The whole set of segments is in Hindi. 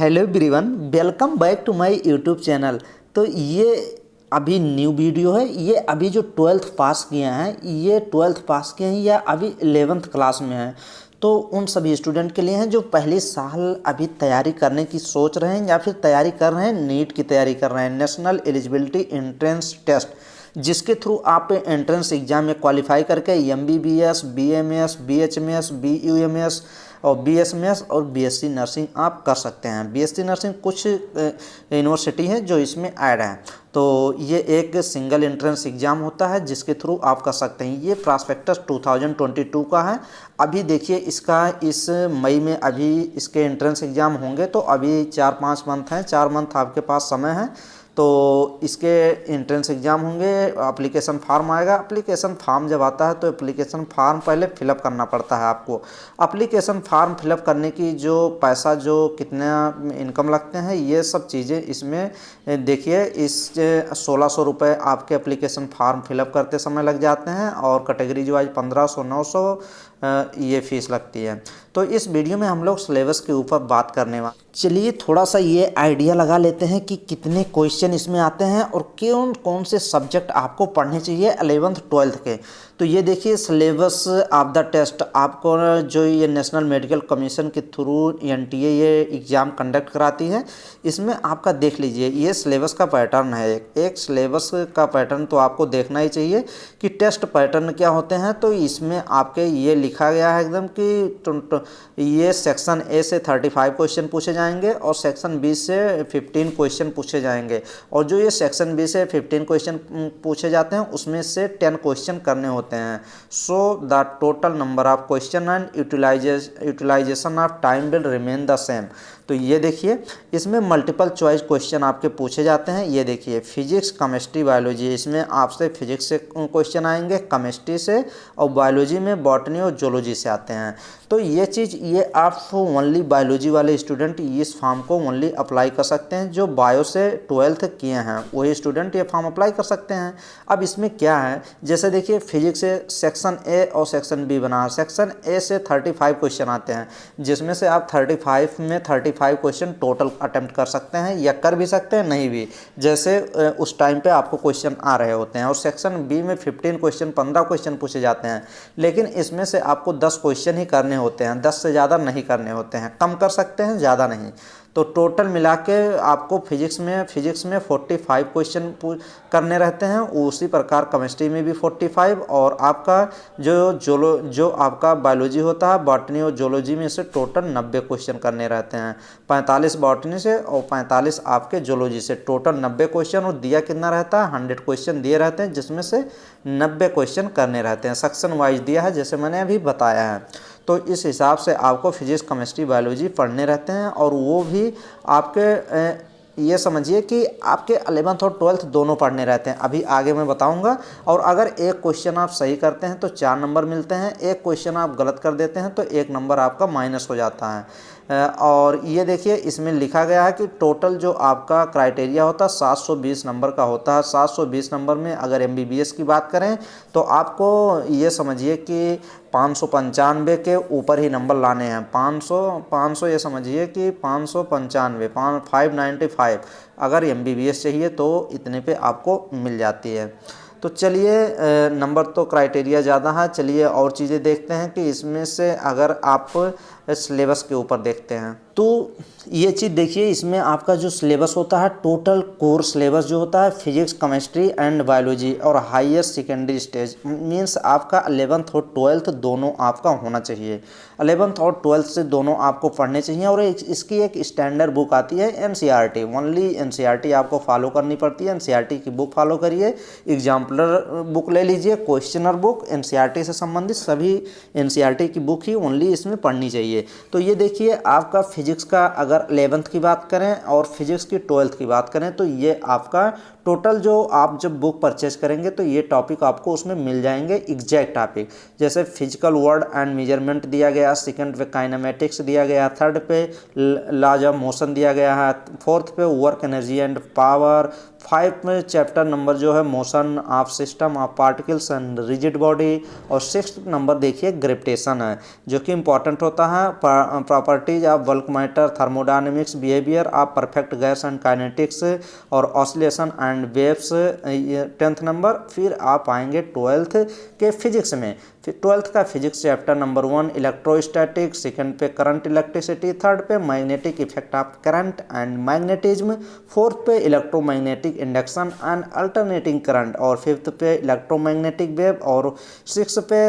Hello everyone, welcome back to my YouTube channel. तो ये अभी न्यू वीडियो है। ये अभी जो 12th पास किए हैं, ये 12th पास किए हैं या अभी 11th क्लास में हैं, तो उन सभी स्टूडेंट के लिए हैं जो पहले साल अभी तैयारी करने की सोच रहे हैं या फिर तैयारी कर रहे हैं, नीट की तैयारी कर रहे हैं, नेशनल एलिजिबिलिटी एंट्रेंस टेस्ट, जिसके थ्रू आप एंट्रेंस एग्जाम में क्वालिफाई करके MBBS, BMS, BHMS, BUMS और BSMS और BSc नर्सिंग आप कर सकते हैं। BSc नर्सिंग कुछ यूनिवर्सिटी है जो इसमें ऐड है। तो ये एक सिंगल एंट्रेंस एग्ज़ाम होता है जिसके थ्रू आप कर सकते हैं। ये प्रॉस्पेक्टस 2022 का है। अभी देखिए इसका इस मई में अभी इसके एंट्रेंस एग्ज़ाम होंगे, तो अभी 4-5 मंथ हैं, 4 मंथ आपके पास समय है। तो इसके एंट्रेंस एग्ज़ाम होंगे, एप्लीकेशन फार्म आएगा। एप्लीकेशन फार्म जब आता है तो एप्लीकेशन फार्म पहले फिलअप करना पड़ता है आपको। एप्लीकेशन फार्म फिलअप करने की जो पैसा, जो कितना इनकम लगते हैं, ये सब चीज़ें इसमें देखिए। इस 1600 रुपये आपके एप्लीकेशन फार्म फिलअप करते समय लग जाते हैं और कैटेगरी वाइज 1500, 900 ये फीस लगती है। तो इस वीडियो में हम लोग सिलेबस के ऊपर बात करने वाले। चलिए थोड़ा सा ये आइडिया लगा लेते हैं कि कितने क्वेश्चन इसमें आते हैं और कौन कौन से सब्जेक्ट आपको पढ़ने चाहिए 11th 12th के। तो ये देखिए सिलेबस ऑफ द टेस्ट आपको जो ये नेशनल मेडिकल कमीशन के थ्रू NTA ये एग्ज़ाम कंडक्ट कराती है, इसमें आपका देख लीजिए ये सिलेबस का पैटर्न है। एक सिलेबस का पैटर्न तो आपको देखना ही चाहिए कि टेस्ट पैटर्न क्या होते हैं। तो इसमें आपके ये लिखा गया है एकदम कि ये सेक्शन A से 35 क्वेश्चन पूछे जाएंगे और सेक्शन B से 15 क्वेश्चन पूछे जाएंगे। और जो ये सेक्शन B से 15 क्वेश्चन पूछे जाते हैं उसमें से 10 क्वेश्चन करने होते हैं। So the total number of question and utilisation of time will remain the same. तो ये देखिए इसमें मल्टीपल चॉइस क्वेश्चन आपके पूछे जाते हैं। ये देखिए फिजिक्स, केमिस्ट्री, बायोलॉजी, इसमें आपसे फिजिक्स से क्वेश्चन आएंगे, केमिस्ट्री से, और बायोलॉजी में बॉटनी और जोलॉजी से आते हैं। तो ये चीज़ ये आप ओनली बायोलॉजी वाले स्टूडेंट इस फॉर्म को ओनली अप्लाई कर सकते हैं। जो बायो से 12th किए हैं वही स्टूडेंट ये फॉर्म अप्लाई कर सकते हैं। अब इसमें क्या है, जैसे देखिए फिजिक्स से सेक्शन A और सेक्शन B बना है। सेक्शन A से 35 क्वेश्चन आते हैं, जिसमें से आप 35 में 35 क्वेश्चन टोटल अटेम्प्ट कर सकते हैं, या कर भी सकते हैं नहीं भी, जैसे उस टाइम पे आपको क्वेश्चन आ रहे होते हैं। और सेक्शन B में 15 क्वेश्चन, 15 क्वेश्चन पूछे जाते हैं, लेकिन इसमें से आपको 10 क्वेश्चन ही करने होते हैं, 10 से ज़्यादा नहीं करने होते हैं। कम कर सकते हैं, ज़्यादा नहीं। तो टोटल मिला के आपको फिजिक्स में 45 क्वेश्चन करने रहते हैं। उसी प्रकार केमिस्ट्री में भी 45, और आपका जो आपका बायोलॉजी होता है, बॉटनी और जोलॉजी में से टोटल 90 क्वेश्चन करने रहते हैं। 45 बॉटनी से और 45 आपके जोलॉजी से, टोटल 90 क्वेश्चन। और दिया कितना रहता है, 100 क्वेश्चन दिए रहते हैं, जिसमें से 90 क्वेश्चन करने रहते हैं। सेक्शन वाइज दिया है जैसे मैंने अभी बताया है। तो इस हिसाब से आपको फिजिक्स, केमिस्ट्री, बायोलॉजी पढ़ने रहते हैं, और वो भी आपके ये समझिए कि आपके 11th और 12th दोनों पढ़ने रहते हैं। अभी आगे मैं बताऊंगा। और अगर एक क्वेश्चन आप सही करते हैं तो 4 नंबर मिलते हैं, एक क्वेश्चन आप गलत कर देते हैं तो 1 नंबर आपका माइनस हो जाता है। और ये देखिए इसमें लिखा गया है कि टोटल जो आपका क्राइटेरिया होता है 720 नंबर का होता है। 720 नंबर में अगर MBBS की बात करें तो आपको ये समझिए कि 595 के ऊपर ही नंबर लाने हैं। 500 ये समझिए कि 595, 595 अगर MBBS चाहिए तो इतने पे आपको मिल जाती है। तो चलिए नंबर तो क्राइटेरिया ज़्यादा है। चलिए और चीज़ें देखते हैं कि इसमें से अगर आप सिलेबस के ऊपर देखते हैं तो ये चीज़ देखिए, इसमें आपका जो सिलेबस होता है, टोटल कोर सिलेबस जो होता है फिजिक्स, केमिस्ट्री एंड बायोलॉजी और हायर सेकेंडरी स्टेज, मींस आपका 11th और 12th दोनों आपका होना चाहिए। 11th और 12th से दोनों आपको पढ़ने चाहिए। और इसकी एक स्टैंडर्ड बुक आती है NCERT, ओनली NCERT आपको फॉलो करनी पड़ती है। NCERT की बुक फॉलो करिए, एग्जाम्पलर बुक ले लीजिए, क्वेश्चनर बुक, NCERT से संबंधित सभी NCERT की बुक ही ओनली इसमें पढ़नी चाहिए। तो ये देखिए आपका फिजिक्स का अगर 11th की बात करें और फिजिक्स की 12th की बात करें तो ये आपका टोटल जो आप जब बुक परचेज करेंगे तो ये टॉपिक आपको उसमें मिल जाएंगे, एग्जैक्ट टॉपिक। जैसे फिजिकल वर्ड एंड मेजरमेंट दिया गया, सेकंड पे काइनेमेटिक्स दिया गया, थर्ड पे लॉज ऑफ मोशन दिया गया है, फोर्थ पे वर्क एनर्जी एंड पावर, 5 में चैप्टर नंबर जो है motion of system of particles and rigid body, और 6th नंबर देखिए ग्रेविटेशन है जो कि इंपॉर्टेंट होता है। Properties of bulk matter, thermodynamics, behaviour of perfect gas and kinetics और oscillation and waves 10th number. फिर आप आएंगे 12th के फिजिक्स में। फिर 12th का physics chapter number 1 electrostatic, second पे करंट इलेक्ट्रिसिटी, थर्ड पे magnetic effect of current and magnetism, fourth पे electromagnetic induction and alternating current, और फिफ्थ पे इलेक्ट्रोमैग्नेटिक वेव, और 6 पे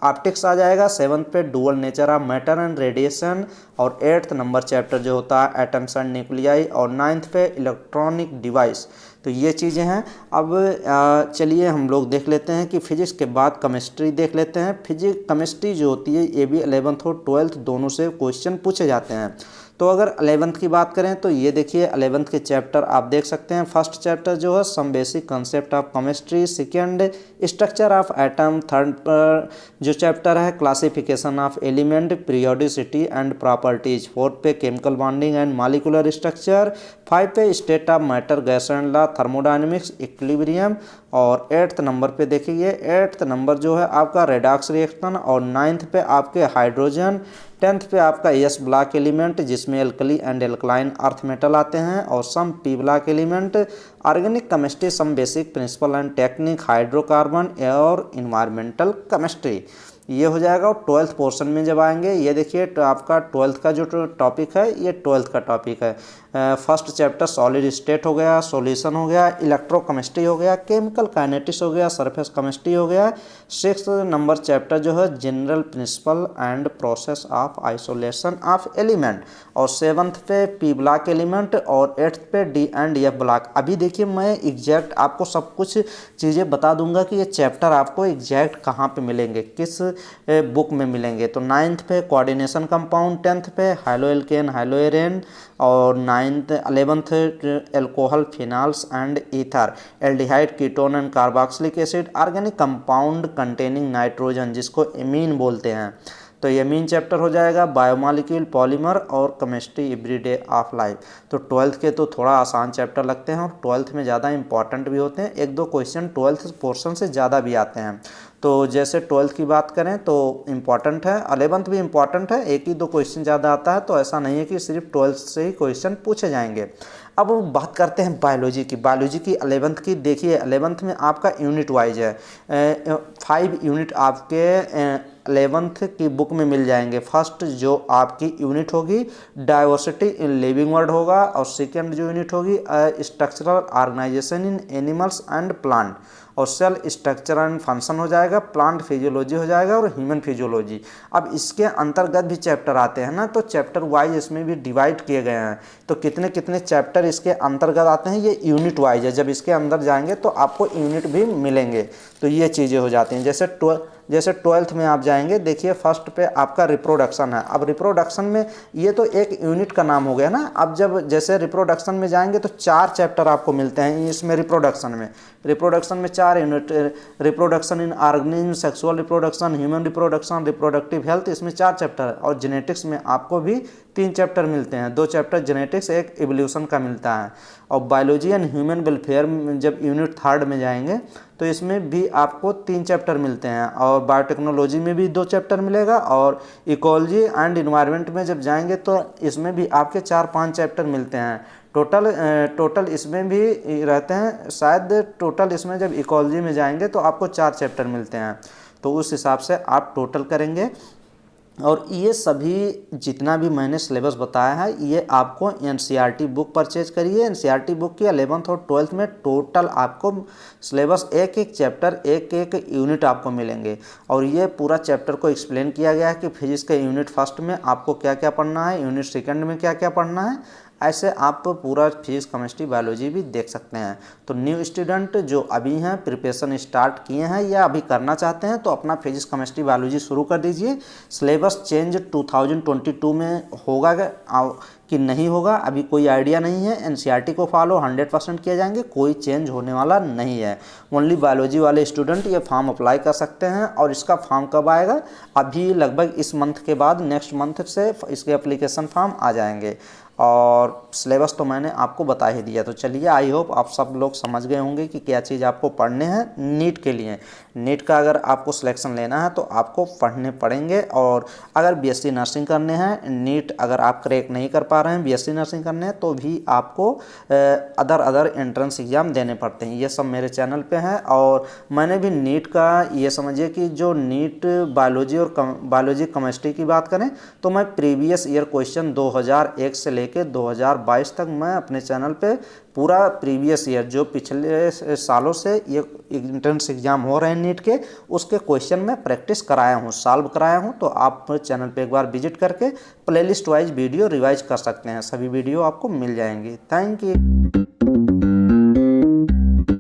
ऑप्टिक्स आ जाएगा, 7th पे dual nature of matter and radiation, और 8th नंबर चैप्टर जो होता है एटम्स एंड न्यूक्लियाई, और 9th पे इलेक्ट्रॉनिक डिवाइस। तो ये चीज़ें हैं। अब चलिए हम लोग देख लेते हैं कि फिजिक्स के बाद केमिस्ट्री देख लेते हैं। केमिस्ट्री जो होती है ये भी 11th और 12th दोनों से क्वेश्चन पूछे जाते हैं। तो अगर 11th की बात करें तो ये देखिए 11th के चैप्टर आप देख सकते हैं। फर्स्ट चैप्टर जो है some basic concept of chemistry, second structure of atom, third पर जो चैप्टर है classification of element, periodicity and properties, fourth पे chemical bonding and molecular structure, 5 पे state of matter, gas and law, thermodynamics, equilibrium, और 8th नंबर पे देखिए 8th नंबर जो है आपका रेडॉक्स रिएक्शन, और 9th पे आपके हाइड्रोजन, 10th पे आपका एस ब्लॉक एलिमेंट जिसमें alkali and alkaline earth metal आते हैं, और some P block element, organic chemistry, some basic principle and technique, hydrocarbon और इन्वायरमेंटल केमिस्ट्री। ये हो जाएगा। और 12th पोर्शन में जब आएंगे ये देखिए तो आपका 12th का जो टॉपिक है ये 12th का टॉपिक है। फर्स्ट चैप्टर सॉलिड स्टेट हो गया, सॉल्यूशन हो गया, इलेक्ट्रोकेमिस्ट्री हो गया, केमिकल काइनेटिक्स हो गया, सरफेस केमिस्ट्री हो गया। 6th नंबर चैप्टर जो है general principle and process of isolation of element, और 7th पे पी ब्लॉक एलिमेंट, और 8th पे डी एंड एफ ब्लॉक। अभी देखिए मैं एग्जैक्ट आपको सब कुछ चीज़ें बता दूंगा कि ये चैप्टर आपको एग्जैक्ट कहाँ पे मिलेंगे, किस बुक में मिलेंगे। तो 9th पे कोऑर्डिनेशन कंपाउंड, 10th पे हाइलोएल्केन हाइलोएरेन, और 11th alcohol फिनाल्स and ether, aldehyde ketone and carboxylic acid, organic compound containing nitrogen जिसको एमीन बोलते हैं। तो ये मेन चैप्टर हो जाएगा। बायोमॉलिक्यूल, पॉलीमर और केमिस्ट्री एवरीडे ऑफ लाइफ। तो 12th के तो थोड़ा आसान चैप्टर लगते हैं और 12th में ज़्यादा इंपॉर्टेंट भी होते हैं। एक दो क्वेश्चन 12th पोर्शन से ज़्यादा भी आते हैं। तो जैसे 12th की बात करें तो इम्पॉर्टेंट है, 11th भी इम्पॉर्टेंट है, एक ही दो क्वेश्चन ज़्यादा आता है। तो ऐसा नहीं है कि सिर्फ 12th से ही क्वेश्चन पूछे जाएंगे। अब बात करते हैं बायोलॉजी की। बायोलॉजी की 11th की देखिए 11th में आपका यूनिट वाइज है, 5 यूनिट आपके 11th की बुक में मिल जाएंगे। फर्स्ट जो आपकी यूनिट होगी डाइवर्सिटी इन लिविंग वर्ल्ड होगा, और सेकेंड जो यूनिट होगी structural organisation in animals and plant, और सेल स्ट्रक्चर एंड फंक्शन हो जाएगा, प्लांट फिजियोलॉजी हो जाएगा, और ह्यूमन फिजियोलॉजी। अब इसके अंतर्गत भी चैप्टर आते हैं ना, तो चैप्टर वाइज इसमें भी डिवाइड किए गए हैं। तो कितने कितने चैप्टर इसके अंतर्गत आते हैं ये यूनिट वाइज है। जब इसके अंदर जाएंगे तो आपको यूनिट भी मिलेंगे। तो ये चीज़ें हो जाती हैं। जैसे 12th में आप जाएंगे देखिए फर्स्ट पे आपका रिप्रोडक्शन है। अब रिप्रोडक्शन में ये तो एक यूनिट का नाम हो गया ना। अब जब जैसे रिप्रोडक्शन में जाएंगे तो 4 चैप्टर आपको मिलते हैं इसमें। रिप्रोडक्शन में 4 unit, reproduction in organism, sexual reproduction, human reproduction, reproductive health, इसमें 4 चैप्टर है। और जेनेटिक्स में आपको भी 3 चैप्टर मिलते हैं, 2 चैप्टर जेनेटिक्स, एक इवोल्यूशन का मिलता है। और बायोलॉजी एंड ह्यूमन वेलफेयर जब यूनिट 3rd में जाएंगे तो इसमें भी आपको 3 चैप्टर मिलते हैं। और बायोटेक्नोलॉजी में भी 2 चैप्टर मिलेगा, और इकोलॉजी एंड इन्वायरमेंट में जब जाएंगे तो इसमें भी आपके 4-5 चैप्टर मिलते हैं। टोटल इसमें भी रहते हैं शायद, टोटल इसमें जब इकोलॉजी में जाएंगे तो आपको 4 चैप्टर मिलते हैं। तो उस हिसाब से आप टोटल करेंगे। और ये सभी जितना भी मैंने सिलेबस बताया है ये आपको एनसीईआरटी बुक परचेज करिए। एनसीईआरटी बुक की 11th और 12th में टोटल आपको सिलेबस एक एक चैप्टर एक एक यूनिट आपको मिलेंगे। और ये पूरा चैप्टर को एक्सप्लेन किया गया है कि फिजिक्स के यूनिट फर्स्ट में आपको क्या क्या पढ़ना है, यूनिट सेकंड में क्या क्या पढ़ना है। ऐसे आप पूरा फिजिक्स, केमिस्ट्री, बायोलॉजी भी देख सकते हैं। तो न्यू स्टूडेंट जो अभी हैं प्रिपरेशन स्टार्ट किए हैं या अभी करना चाहते हैं तो अपना फिजिक्स, केमिस्ट्री, बायोलॉजी शुरू कर दीजिए। सिलेबस चेंज 2022 में होगा कि नहीं होगा अभी कोई आइडिया नहीं है। एनसीईआरटी को फॉलो 100% किए जाएंगे, कोई चेंज होने वाला नहीं है। ओनली बायोलॉजी वाले स्टूडेंट ये फॉर्म अप्लाई कर सकते हैं। और इसका फॉर्म कब आएगा? अभी लगभग इस मंथ के बाद नेक्स्ट मंथ से इसके एप्लीकेशन फॉर्म आ जाएंगे। और सिलेबस तो मैंने आपको बता ही दिया। तो चलिए, आई होप आप सब लोग समझ गए होंगे कि क्या चीज़ आपको पढ़ने हैं नीट के लिए। नीट का अगर आपको सिलेक्शन लेना है तो आपको पढ़ने पड़ेंगे। और अगर बीएससी नर्सिंग करने हैं, नीट अगर आप क्रैक नहीं कर पा रहे हैं, बीएससी नर्सिंग करने हैं, तो भी आपको अदर एंट्रेंस एग्ज़ाम देने पड़ते हैं। ये सब मेरे चैनल पे हैं। और मैंने भी नीट का, ये समझिए कि जो नीट बायोलॉजी और बायोलॉजी केमिस्ट्री की बात करें तो मैं प्रीवियस ईयर क्वेश्चन 2001 से लेकर 2022 तक मैं अपने चैनल पे पूरा प्रीवियस ईयर जो पिछले सालों से ये एंट्रेंस एग्जाम हो रहे हैं नीट के, उसके क्वेश्चन में प्रैक्टिस कराया हूँ, सॉल्व कराया हूँ। तो आप चैनल पे एक बार विजिट करके प्लेलिस्ट वाइज वीडियो रिवाइज कर सकते हैं। सभी वीडियो आपको मिल जाएंगी। Thank you.